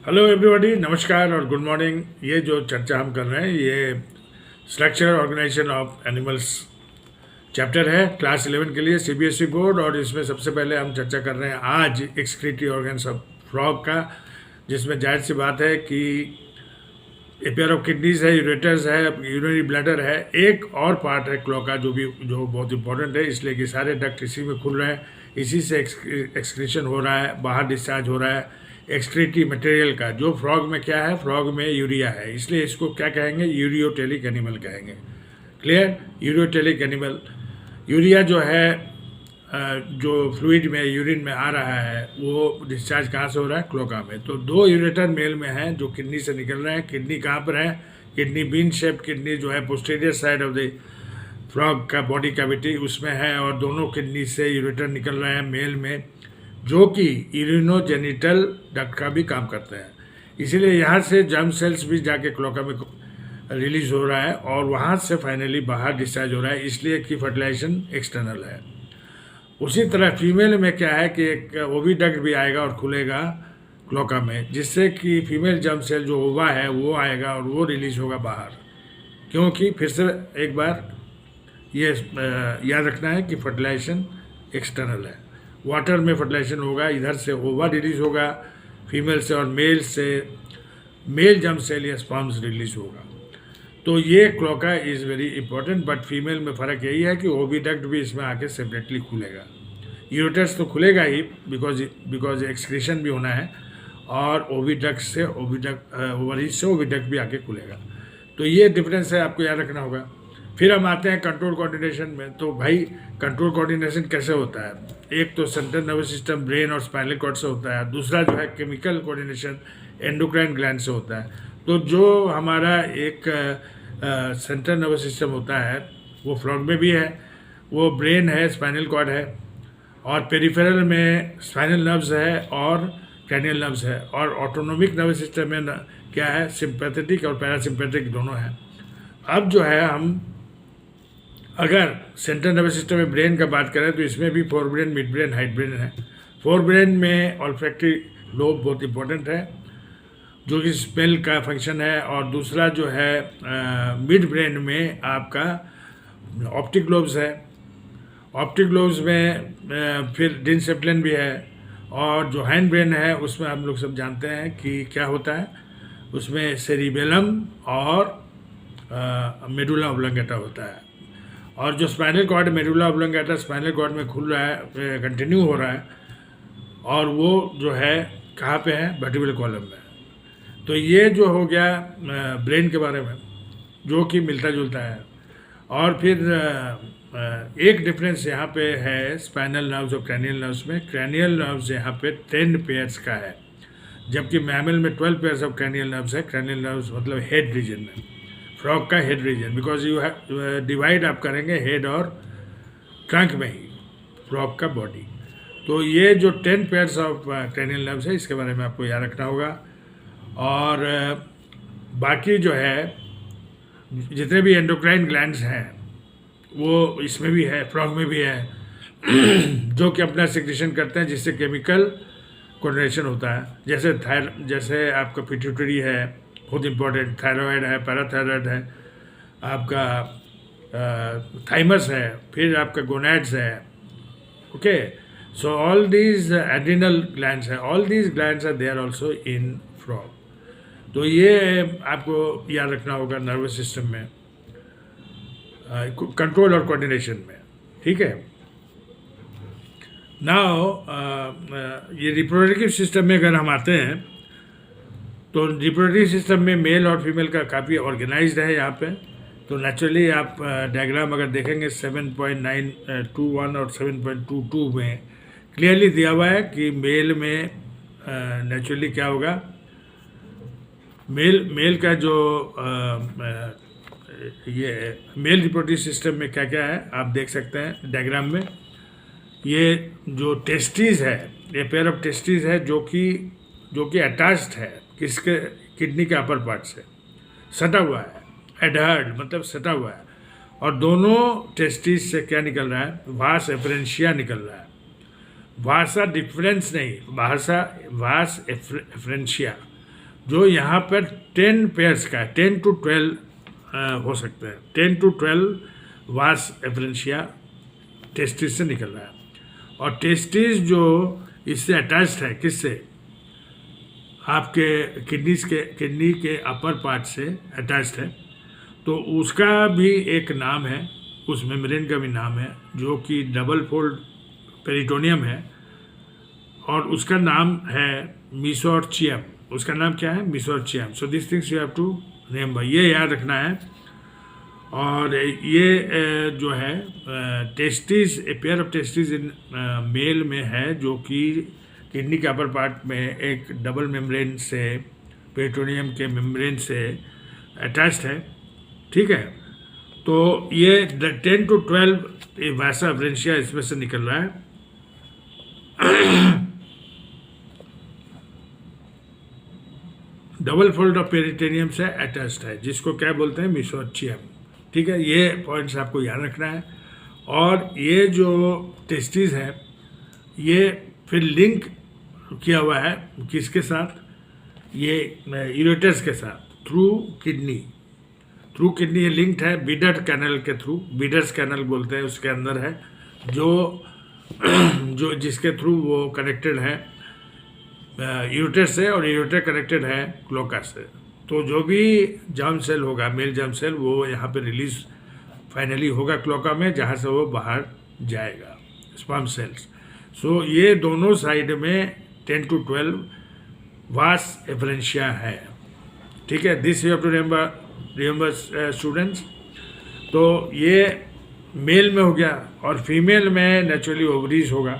Hello everybody, नमस्कार और good morning. ये जो चर्चा हम कर रहे हैं ये structure organisation of animals chapter है क्लास 11 के लिए सीबीएसई बोर्ड। और इसमें सबसे पहले हम चर्चा कर रहे हैं आज एक्सक्रीटरी ऑर्गन्स ऑफ फ्रॉग का, जिसमें जाहिर सी बात है कि ए पेयर ऑफ किडनीज है, यूरेटर्स है, यूरिनरी ब्लैडर है, एक और पार्ट है क्लो का जो बहुत इंपॉर्टेंट है, इसलिए कि सारे डक्ट इसी में खुल रहे हैं, इसी से एक्सक्रीशन हो रहा है, बाहर डिस्चार्ज हो रहा है एक्सक्रीटरी मटेरियल का। जो फ्रॉग में क्या है, फ्रॉग में यूरिया है, इसलिए इसको क्या कहेंगे, यूरियोटेलिक एनिमल कहेंगे। क्लियर? Ureotelic animal. यूरिया जो है जो फ्लूइड में यूरिन में आ रहा है वो डिस्चार्ज कहाँ से हो रहा है, क्लोका में। तो दो यूरेटर मेल में हैं जो किडनी से निकल रहे हैं। किडनी कहाँ पर है, किडनी बीन शेप किडनी जो है posterior side of the frog का बॉडी कैविटी उसमें है, और दोनों किडनी से यूरेटर निकल रहे हैं मेल में, जो कि यूरिनोजेनिटल डक्ट का भी काम करते हैं। इसीलिए यहाँ से जर्म सेल्स भी जाके क्लोका में रिलीज हो रहा है और वहाँ से फाइनली बाहर डिस्चार्ज हो रहा है, इसलिए कि फर्टिलाइजेशन एक्सटर्नल है। उसी तरह फीमेल में क्या है कि एक ओविडक्ट भी आएगा और खुलेगा क्लोका में, जिससे कि फीमेल जर्म सेल जो ओवा है वो आएगा और वो रिलीज होगा बाहर। क्योंकि फिर से एक बार ये याद रखना है कि फर्टिलाइजेशन एक्सटर्नल है। वाटर में फर्टिलाइजेशन होगा, इधर से ओवा रिलीज होगा फीमेल से, और मेल से मेल जर्म सेल या स्पर्म्स रिलीज होगा। तो ये cloaca is very important. But female में फ़र्क यही है कि ओविडक्ट भी इसमें आके सेपरेटली खुलेगा। यूरेटस तो खुलेगा ही बिकॉज एक्सक्रीशन भी होना है, और ओविडक्ट से ओवरीज से ओविडक्ट भी आके खुलेगा। तो ये डिफरेंस है, आपको याद रखना होगा। फिर हम आते हैं कंट्रोल कोऑर्डिनेशन में। तो भाई कंट्रोल कोऑर्डिनेशन कैसे होता है? एक तो सेंट्रल नर्वस सिस्टम, ब्रेन और स्पाइनल कॉर्ड से होता है। दूसरा जो है केमिकल कोऑर्डिनेशन एंडोक्राइन ग्लैंड से होता है। तो जो हमारा एक सेंट्रल नर्वस सिस्टम होता है वो फ्रॉग में भी है, वो ब्रेन है, स्पाइनल कॉर्ड है, और पेरिफेरल में स्पाइनल नर्व्स है और क्रैनियल नर्व्स है, और ऑटोनोमिक नर्वस सिस्टम में क्या है, सिंपैथेटिक और पैरासिम्पैथेटिक दोनों है। अब जो है हम अगर सेंट्रल नर्वस सिस्टम में ब्रेन का बात करें तो इसमें भी fore brain, mid brain, hide brain है। फोर ब्रेन में ऑल्फैक्टरी लोब बहुत इंपॉर्टेंट है जो कि स्मेल का फंक्शन है, और दूसरा जो है मिड ब्रेन में आपका ऑप्टिक लोब्स है। ऑप्टिक लोब्स में फिर डिनसेप्लिन भी है, और जो हैंड ब्रेन है उसमें हम लोग सब जानते हैं कि क्या होता है, उसमें सेरिबेलम और मेडुला ऑब्लंगेटा होता है। और जो spinal cord medulla oblongata spinal cord में खुल रहा है, कंटिन्यू हो रहा है, और वो जो है कहाँ पे है, वर्टिब्रल कॉलम में। तो ये जो हो गया ब्रेन के बारे में, जो कि मिलता जुलता है। और फिर एक डिफरेंस यहाँ पे है स्पाइनल नर्व्स और क्रैनियल नर्व्स में। क्रैनियल नर्व्स यहाँ पे 10 पेयर्स का है, जबकि मैमल में 12 पेयर्स ऑफ क्रैनियल नर्व्स है। क्रैनियल नर्व्स मतलब हेड रीजन में, फ्रॉग का head region, because you have divide आप करेंगे हेड और ट्रंक में ही फ्रॉग का बॉडी। तो ये जो 10 पेयर्स ऑफ क्रैनियल नर्व्स है, इसके बारे में आपको याद रखना होगा। और बाकी जो है जितने भी एंडोक्राइन ग्लैंड्स हैं वो इसमें भी है, फ्रॉग में भी है जो कि अपना सिक्रेशन करते हैं, जिससे केमिकल कोऑर्डिनेशन होता है। जैसे आपका पिट्यूटरी है, बहुत इंपॉर्टेंट, थायराइड है, पैराथायराइड है, आपका थाइमस है, फिर आपका गोनैड्स है। Okay, so all these adrenal glands है, all these glands are there also in frog. तो ये आपको याद रखना होगा नर्वस सिस्टम में, कंट्रोल और कोऑर्डिनेशन में। ठीक है। नाउ ये रिप्रोडक्टिव सिस्टम में अगर हम आते हैं तो रिप्रोडक्टिव सिस्टम में मेल और फीमेल का काफ़ी ऑर्गेनाइज्ड है यहाँ पे। तो नेचुरली आप डायग्राम अगर देखेंगे 7.921 और 7.22 में क्लियरली दिया हुआ है कि मेल में नेचुरली क्या होगा, मेल का जो ये मेल रिप्रोडक्टिव सिस्टम में क्या क्या है आप देख सकते हैं डायग्राम में। ये जो टेस्टिस है, ये पेयर ऑफ टेस्टिस है जो कि अटैच्ड है किसके, किडनी के अपर पार्ट से सटा हुआ है, एडहर्ड मतलब सटा हुआ है, और दोनों टेस्टिस से क्या निकल रहा है, वास एफरेंशिया निकल रहा है। वासा डिफरेंस नहीं, वासा वास एफरेंशिया, जो यहाँ पर 10 पेयर्स का है, 10 to 12 हो सकते हैं। 10 to 12 वास एफरेंशिया टेस्टिस से निकल रहा है, और टेस्टिस जो इससे अटैच्ड है, किससे? आपके किडनी के अपर पार्ट से अटैच्ड है। तो उसका भी एक नाम है, उस मेम्ब्रेन का भी नाम है, जो कि डबल फोल्ड पेरिटोनियम है, और उसका नाम है मेसोथेलियम। उसका नाम क्या है? Mesothelium. So this things you have to remember, ये याद रखना है। और ये जो है testis, a pair of testis in male में है, जो कि किडनी के अपर पार्ट में एक डबल मेम्ब्रेन से, पेरिटोनियम के मेम्ब्रेन से अटैच्ड है, ठीक है। तो ये 10 to 12 वासा एफरेंशिया इसमें से निकल रहा है। डबल फोल्ड ऑफ पेरिटोनियम से अटैच्ड है, जिसको क्या बोलते हैं? मेसोथेलियम, ठीक है। ये पॉइंट्स आपको याद रखना है। और ये जो टेस्टिस है, ये फिर लिंक किया हुआ है किसके साथ? ये यूरेटर्स के साथ, थ्रू किडनी ये लिंक्ड है बिडर कैनल के थ्रू। बिडर्स कैनल बोलते हैं, उसके अंदर है, जो जिसके थ्रू वो कनेक्टेड है यूरेटर से, और यूरेटर कनेक्टेड है क्लोका से। तो जो भी जर्म सेल होगा, मेल जर्म सेल, वो यहाँ पे रिलीज फाइनली होगा क्लोका में, जहाँ से वो बाहर जाएगा, स्पर्म सेल्स। सो ये दोनों साइड में 10 to 12 वास एफरेंशिया है, ठीक है। This you have to remember students. तो ये मेल में हो गया, और फीमेल में नेचुरली ओवरीज होगा।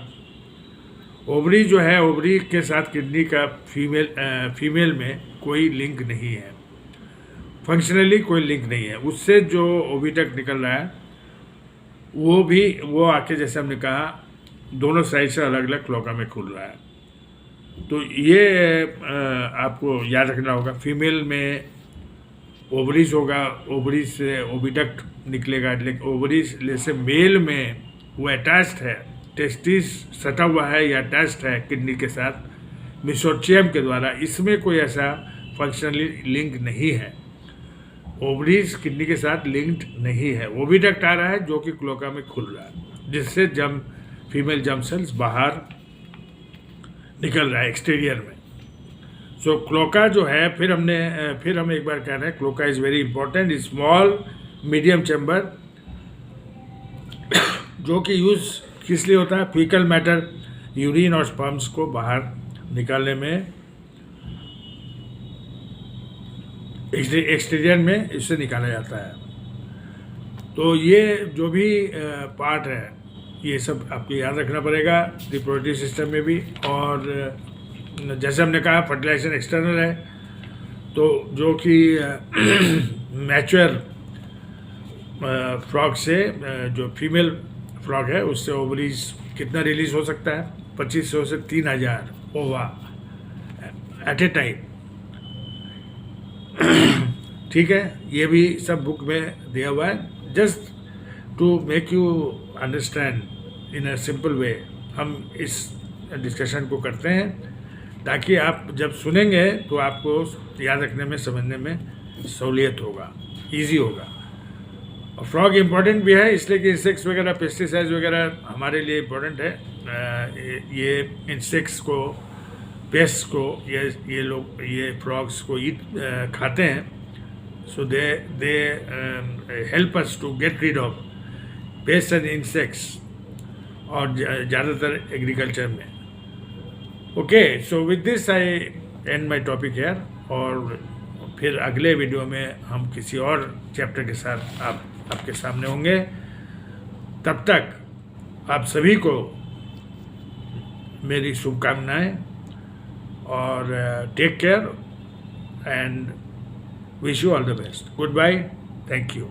ओवरी जो है, ओवरी के साथ किडनी का फीमेल में कोई लिंक नहीं है, फंक्शनली कोई लिंक नहीं है। उससे जो ओविडक्ट निकल रहा है, वो आके, जैसे हमने कहा, दोनों साइड से अलग अलग क्लोका में खुल रहा है। तो ये आपको याद रखना होगा। फीमेल में ओवरीज होगा, ओवरीज से ओविडक्ट निकलेगा, लेकिन ओवरीज से मेल में वो अटैच्ड है, टेस्टिस सटा हुआ है या अटैच्ड है किडनी के साथ मेसोथेलियम के द्वारा। इसमें कोई ऐसा फंक्शनली लिंक नहीं है, ओवरीज किडनी के साथ लिंक्ड नहीं है। ओविडक्ट आ रहा है जो कि क्लोका में खुल रहा है, जिससे फीमेल जर्म सेल्स बाहर निकल रहा है एक्सटीरियर में। सो क्लोका जो है, फिर हम एक बार कह रहे हैं, cloaca is very important, small medium chamber, जो कि यूज़ किस लिए होता है? फीकल मैटर, यूरिन और स्पर्म्स को बाहर निकालने में, एक्सटीरियर में इससे निकाला जाता है। तो ये जो भी पार्ट है, ये सब आपको याद रखना पड़ेगा रिप्रोडक्टिव सिस्टम में भी। और जैसे हमने कहा, फर्टिलाइजेशन एक्सटर्नल है, तो जो कि मैच्योर फ्रॉग से, जो फीमेल फ्रॉग है, उससे ओवरीज कितना रिलीज हो सकता है? 2500 से 3000 ओवा एट ए टाइम, ठीक है। ये भी सब बुक में दिया हुआ है, just to make you understand in a simple way. हम इस डिस्कशन को करते हैं ताकि आप जब सुनेंगे तो आपको याद रखने में, समझने में सहूलियत होगा, इजी होगा। और फ्रॉग इम्पॉर्टेंट भी है इसलिए कि इंसेक्ट्स वगैरह, पेस्टिसाइड्स वगैरह हमारे लिए इम्पोर्टेंट है। ये इंसेक्ट्स को, पेस्ट को, ये फ्रॉग्स को खाते हैं। So they help us to get rid of pest and insects, और ज़्यादातर एग्रीकल्चर में। Okay, so with this I end my topic here, और फिर अगले वीडियो में हम किसी और चैप्टर के साथ आपके सामने होंगे। तब तक आप सभी को मेरी शुभकामनाएं, और take care and wish you all the best. Goodbye, thank you.